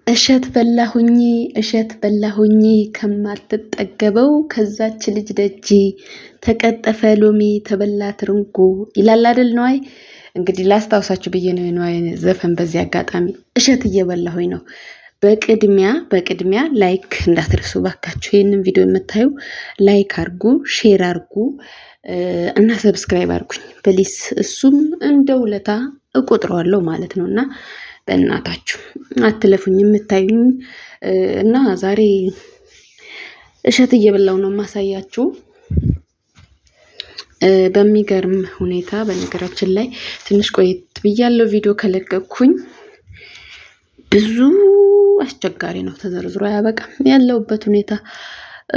እሸት በላሁኝ ከማትጠገበው ከዛች ልጅ ደጅ ተቀጠፈ ሎሚ ተበላ ትርንጎ ይላል አይደል? ነዋይ እንግዲህ ላስታውሳችሁ ብዬ ነው ነዋይ ዘፈን። በዚህ አጋጣሚ እሸት እየበላሁኝ ነው። በቅድሚያ ላይክ እንዳትረሱ ባካችሁ። ይሄንን ቪዲዮ የምታዩ ላይክ አርጉ፣ ሼር አርጉ እና ሰብስክራይብ አርጉኝ ፕሊስ። እሱም እንደ ውለታ እቆጥረዋለሁ ማለት ነውና በእናታችሁ አትለፉኝ የምታዩኝ። እና ዛሬ እሸት እየበላው ነው ማሳያችሁ በሚገርም ሁኔታ። በነገራችን ላይ ትንሽ ቆየት ብያለሁ ቪዲዮ ከለቀኩኝ። ብዙ አስቸጋሪ ነው፣ ተዘርዝሮ አያበቃም ያለውበት ሁኔታ።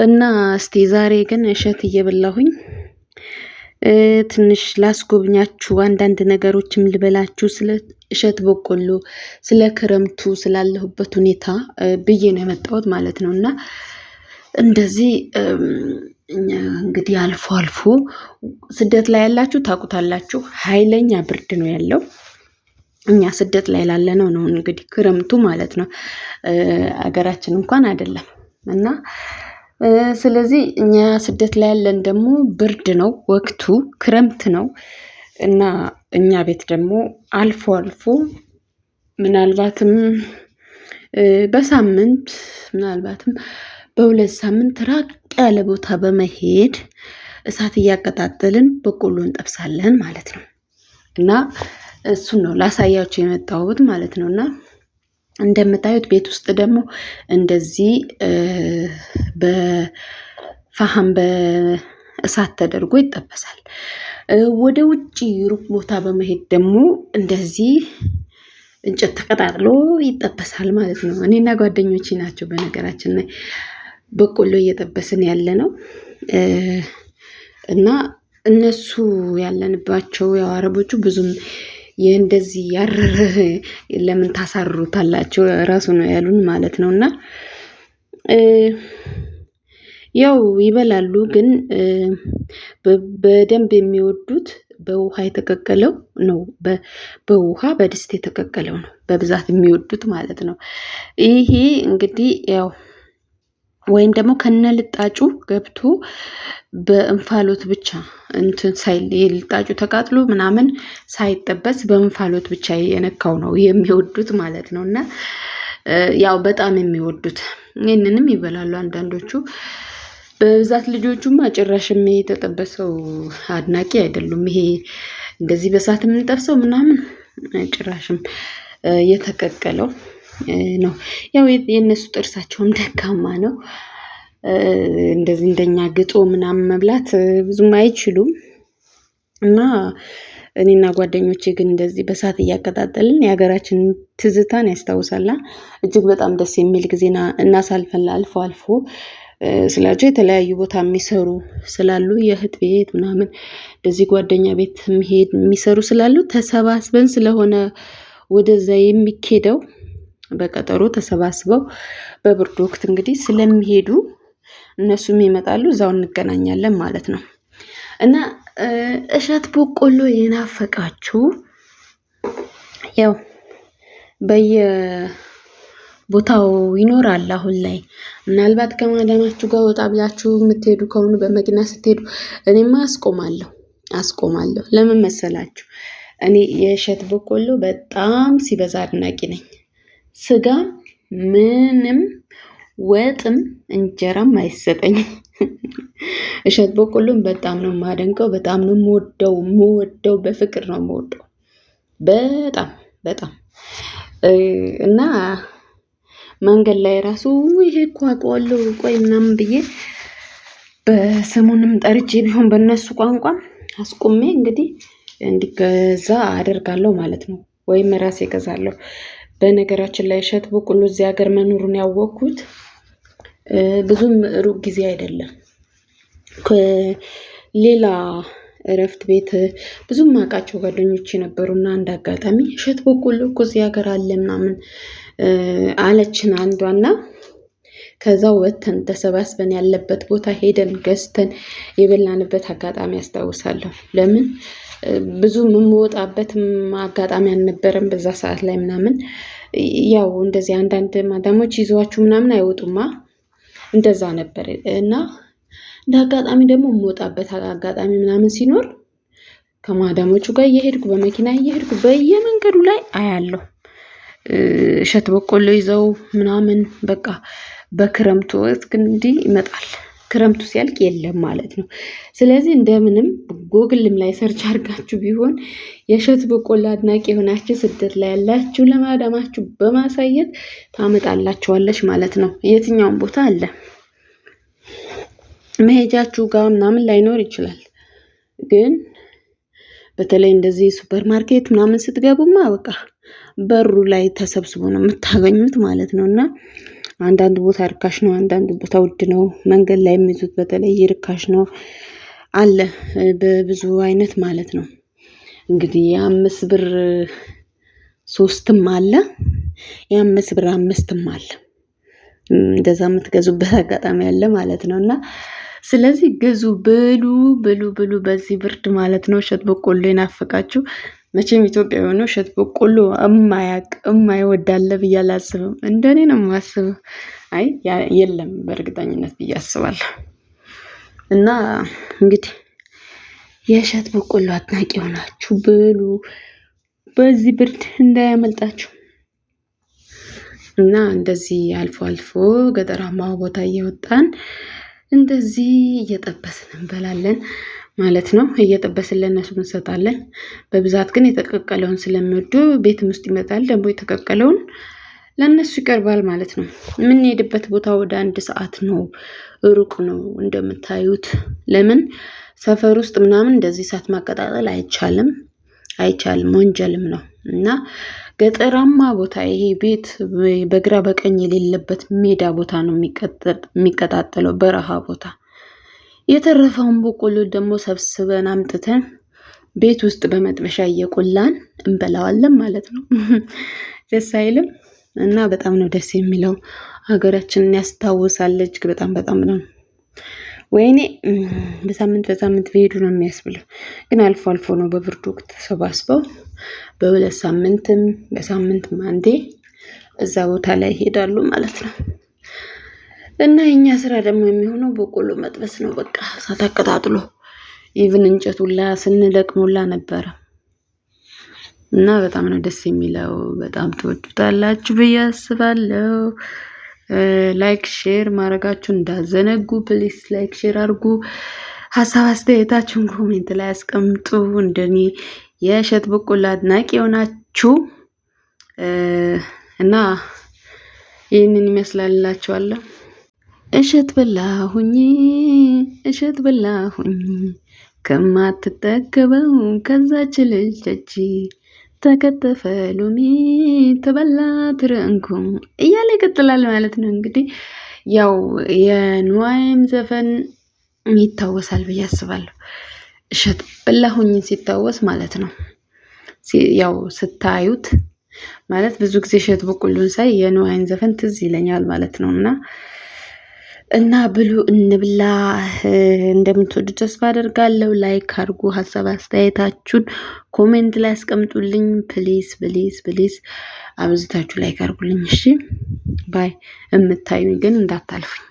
እና እስቲ ዛሬ ግን እሸት እየበላሁኝ ትንሽ ላስጎብኛችሁ፣ አንዳንድ ነገሮችም ልበላችሁ ስለ እሸት በቆሎ፣ ስለ ክረምቱ ስላለሁበት ሁኔታ ብዬ ነው የመጣሁት ማለት ነው። እና እንደዚህ እንግዲህ አልፎ አልፎ ስደት ላይ ያላችሁ ታውቁታላችሁ፣ ኃይለኛ ብርድ ነው ያለው። እኛ ስደት ላይ ላለነው ነው እንግዲህ ክረምቱ ማለት ነው፣ አገራችን እንኳን አይደለም። እና ስለዚህ እኛ ስደት ላይ ያለን ደግሞ ብርድ ነው ወቅቱ፣ ክረምት ነው። እና እኛ ቤት ደግሞ አልፎ አልፎ ምናልባትም በሳምንት ምናልባትም በሁለት ሳምንት ራቅ ያለ ቦታ በመሄድ እሳት እያቀጣጠልን በቆሎ እንጠብሳለን ማለት ነው። እና እሱን ነው ላሳያችሁ የመጣሁት ማለት ነው። እና እንደምታዩት ቤት ውስጥ ደግሞ እንደዚህ በፋሃም በእሳት ተደርጎ ይጠበሳል። ወደ ውጪ ሩቅ ቦታ በመሄድ ደግሞ እንደዚህ እንጨት ተቀጣጥሎ ይጠበሳል ማለት ነው። እኔና ጓደኞቼ ናቸው በነገራችን ላይ በቆሎ እየጠበስን ያለ ነው። እና እነሱ ያለንባቸው ያው አረቦቹ ብዙም እንደዚህ ያረረ ለምን ታሳርሩታላችሁ ራሱ ነው ያሉን ማለት ነው። እና ያው ይበላሉ፣ ግን በደንብ የሚወዱት በውሃ የተቀቀለው ነው። በውሃ በድስት የተቀቀለው ነው በብዛት የሚወዱት ማለት ነው። ይሄ እንግዲህ ያው ወይም ደግሞ ከነልጣጩ ገብቶ በእንፋሎት ብቻ እንትን ሳይል የልጣጩ ተቃጥሎ ምናምን ሳይጠበስ በእንፋሎት ብቻ የነካው ነው የሚወዱት ማለት ነው። እና ያው በጣም የሚወዱት ይህንንም ይበላሉ አንዳንዶቹ። በብዛት ልጆቹማ ጭራሽም የተጠበሰው አድናቂ አይደሉም። ይሄ እንደዚህ በሳት የምንጠብሰው ምናምን ጭራሽም የተቀቀለው ነው። ያው የነሱ ጥርሳቸውም ደካማ ነው። እንደዚህ እንደኛ ግጦ ምናምን መብላት ብዙም አይችሉም። እና እኔና ጓደኞቼ ግን እንደዚህ በሳት እያቀጣጠልን የሀገራችን ትዝታን ያስታውሳልና እጅግ በጣም ደስ የሚል ጊዜና እናሳልፈን አልፎ አልፎ ስላቸው የተለያዩ ቦታ የሚሰሩ ስላሉ የእህት ቤት ምናምን እንደዚህ ጓደኛ ቤት የሚሰሩ ስላሉ ተሰባስበን ስለሆነ ወደዛ የሚኬደው በቀጠሮ ተሰባስበው በብርድ ወቅት እንግዲህ ስለሚሄዱ እነሱም ይመጣሉ፣ እዛው እንገናኛለን ማለት ነው። እና እሸት በቆሎ የናፈቃችሁ ያው ቦታው ይኖራል አሁን ላይ። ምናልባት ከማዳማችሁ ጋር ወጣ ብላችሁ የምትሄዱ ከሆኑ በመኪና ስትሄዱ እኔማ አስቆማለሁ። ለምን መሰላችሁ? እኔ የእሸት በቆሎ በጣም ሲበዛ አድናቂ ነኝ። ስጋ ምንም ወጥም እንጀራም አይሰጠኝም። እሸት በቆሎን በጣም ነው የማደንቀው፣ በጣም ነው የምወደው፣ በፍቅር ነው የምወደው በጣም እና መንገድ ላይ ራሱ ይሄ እኮ አውቀዋለሁ ቆይ ምናምን ብዬ በስሙንም ጠርቼ ቢሆን በእነሱ ቋንቋ አስቆሜ እንግዲህ እንዲገዛ አደርጋለሁ ማለት ነው፣ ወይም ራሴ እገዛለሁ። በነገራችን ላይ እሸት በቆሎ እዚህ ሀገር መኖሩን ያወቅኩት ብዙም ሩቅ ጊዜ አይደለም። ሌላ እረፍት ቤት ብዙም ማውቃቸው ጓደኞች ነበሩና አንድ አጋጣሚ እሸት በቆሎ እኮ እዚህ ሀገር አለ ምናምን አለችን አንዷና፣ ከዛው ወተን ተሰባስበን ያለበት ቦታ ሄደን ገዝተን የበላንበት አጋጣሚ ያስታውሳለሁ። ለምን ብዙ የምወጣበት አጋጣሚ አልነበረም በዛ ሰዓት ላይ ምናምን ያው እንደዚህ አንዳንድ ማዳሞች ይዟችሁ ምናምን አይወጡማ። እንደዛ ነበር እና እንደ አጋጣሚ ደግሞ የምወጣበት አጋጣሚ ምናምን ሲኖር ከማዳሞቹ ጋር እየሄድኩ በመኪና እየሄድኩ በየመንገዱ ላይ አያለሁ እሸት በቆሎ ይዘው ምናምን። በቃ በክረምቱ ወቅት እንዲህ ይመጣል። ክረምቱ ሲያልቅ የለም ማለት ነው። ስለዚህ እንደምንም ጎግልም ላይ ሰርች አድርጋችሁ ቢሆን የእሸት በቆሎ አድናቂ የሆናችሁ ስደት ላይ ያላችሁ ለማዳማችሁ በማሳየት ታመጣላችኋለች ማለት ነው። የትኛውም ቦታ አለ። መሄጃችሁ ጋር ምናምን ላይኖር ይችላል፣ ግን በተለይ እንደዚህ ሱፐር ማርኬት ምናምን ስትገቡማ በቃ በሩ ላይ ተሰብስቦ ነው የምታገኙት ማለት ነው። እና አንዳንድ ቦታ ርካሽ ነው፣ አንዳንድ ቦታ ውድ ነው። መንገድ ላይ የሚይዙት በተለይ ርካሽ ነው አለ በብዙ አይነት ማለት ነው። እንግዲህ የ5 ብር 3ም አለ፣ የ5 ብር 5ም አለ። እንደዛ የምትገዙበት አጋጣሚ አለ ማለት ነው። እና ስለዚህ ግዙ፣ ብሉ ብሉ ብሉ በዚህ ብርድ ማለት ነው። እሸት በቆሎ ይናፍቃችሁ። መቼም ኢትዮጵያ የሆነው እሸት በቆሎ እማያቅ እማይወዳለ ብዬ አላስብም። እንደኔ ነው የማስበው። አይ የለም በእርግጠኝነት ብዬ አስባለሁ። እና እንግዲህ የእሸት በቆሎ አድናቂ ሆናችሁ ብሉ፣ በዚህ ብርድ እንዳያመልጣችሁ። እና እንደዚህ አልፎ አልፎ ገጠራማ ቦታ እየወጣን እንደዚህ እየጠበስን እንበላለን ማለት ነው። እየጠበስን ለእነሱ እንሰጣለን። በብዛት ግን የተቀቀለውን ስለሚወዱ ቤትም ውስጥ ይመጣል። ደግሞ የተቀቀለውን ለእነሱ ይቀርባል ማለት ነው። የምንሄድበት ቦታ ወደ 1 ሰዓት ነው፣ ሩቅ ነው እንደምታዩት። ለምን ሰፈር ውስጥ ምናምን እንደዚህ እሳት ማቀጣጠል አይቻልም፣ ወንጀልም ነው። እና ገጠራማ ቦታ ይሄ ቤት በግራ በቀኝ የሌለበት ሜዳ ቦታ ነው የሚቀጣጠለው፣ በረሃ ቦታ። የተረፈውን በቆሎ ደግሞ ሰብስበን አምጥተን ቤት ውስጥ በመጥበሻ እየቆላን እንበላዋለን ማለት ነው። ደስ አይልም? እና በጣም ነው ደስ የሚለው። ሀገራችንን ያስታውሳል። እጅግ በጣም ነው። ወይኔ በሳምንት ቢሄዱ ነው የሚያስብለው። ግን አልፎ አልፎ ነው በብርድ ወቅት ተሰባስበው በ2 ሳምንትም በሳምንትም አንዴ እዛ ቦታ ላይ ይሄዳሉ ማለት ነው። እና የኛ ስራ ደግሞ የሚሆነው በቆሎ መጥበስ ነው። በቃ እሳት አቀጣጥሎ ኢቭን እንጨቱላ ስንለቅሙላ ነበረ። እና በጣም ነው ደስ የሚለው። በጣም ትወዱታላችሁ ብዬ አስባለሁ። ላይክ ሼር ማድረጋችሁ እንዳዘነጉ። ፕሊስ ላይክ ሼር አድርጉ። ሀሳብ አስተያየታችሁን ኮሜንት ላይ አስቀምጡ። እንደኔ የእሸት በቆሎ አድናቂ የሆናችሁ እና ይህንን ይመስላልላችኋለሁ። እሸት በላሁኝ ከማትጠገበው ከዛች ልጅ እጅ ተከተፈ ሎሚ ተበላ ትርንኩ እያለ ይቀጥላል ማለት ነው። እንግዲህ ያው የንዋይም ዘፈን ይታወሳል ብዬ አስባለሁ። እሸት በላሁኝ ሲታወስ ማለት ነው። ያው ስታዩት ማለት ብዙ ጊዜ እሸት በቆሎን ሳይ የንዋይን ዘፈን ትዝ ይለኛል ማለት ነው። እና ብሉ እንብላ። እንደምትወዱ ተስፋ አደርጋለሁ። ላይክ አድርጉ። ሀሳብ አስተያየታችሁን ኮሜንት ላይ አስቀምጡልኝ። ፕሊዝ አብዝታችሁ ላይክ አድርጉልኝ። እሺ ባይ። የምታዩኝ ግን እንዳታልፉኝ።